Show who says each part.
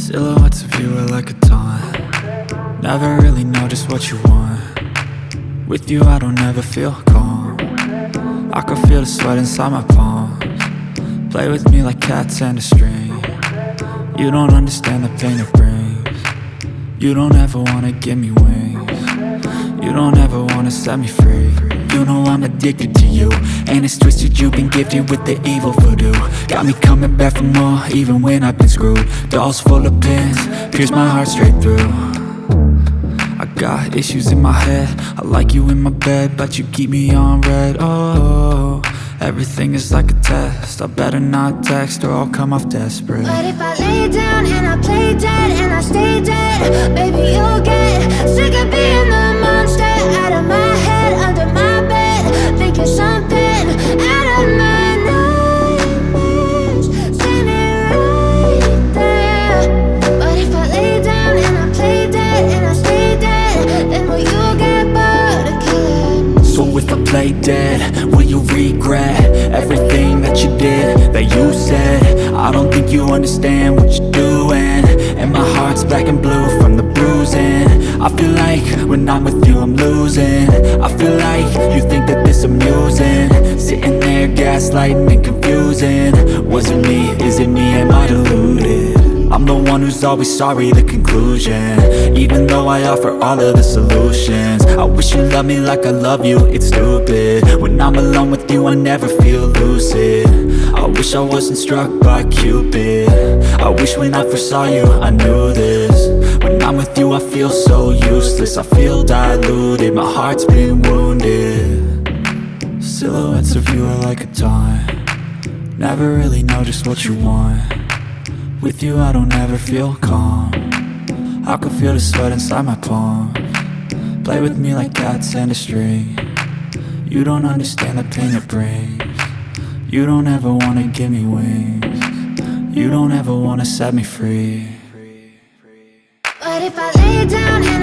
Speaker 1: Silhouettes of you are like a taunt. Never really know just what you want. With you I don't ever feel calm. I can feel the sweat inside my palms. Play with me like cats and a string. You don't understand the pain it brings. You don't ever wanna give me wings. You don't ever wanna set me free. You know I'm addicted to you, and it's twisted, you've been gifted with the evil voodoo. Got me coming back for more, even when I've been screwed. Dolls full of pins, pierce my heart straight through. I got issues in my head, I like you in my bed, but you keep me on red. Oh, everything is like a test, I better not text or I'll come off desperate.
Speaker 2: But if I lay down and I play dead and I stay dead, baby you'll get sick of being the monster out of my head, under my bed, thinking something out of my nightmares, standing right there. But if I lay down and I play dead and I stay dead, then will you get bored of killing?
Speaker 1: So if I play dead, will you regret everything that you did, that you said? I don't think you understand what you're doing, and my heart's black and blue from the bruising. I feel like when I'm with you I'm losing. I feel like you think that this amusing, sitting there gaslighting and confusing. Was it me? Is it me? Am I deluded? I'm the one who's always sorry, the conclusion. Even though I offer all of the solutions, I wish you loved me like I love you, it's stupid. When I'm alone with you I never feel lucid. I wish I wasn't struck by Cupid. I wish when I first saw you I knew this. When I'm with you I feel so useless, I feel diluted, my heart's been wounded. Silhouettes of you are like a taunt. Never really know just what you want. With you I don't ever feel calm. I can feel the sweat inside my palms. Play with me like cats and a string. You don't understand the pain it brings. You don't ever wanna give me wings. You don't ever wanna set me free.
Speaker 2: But if I lay down and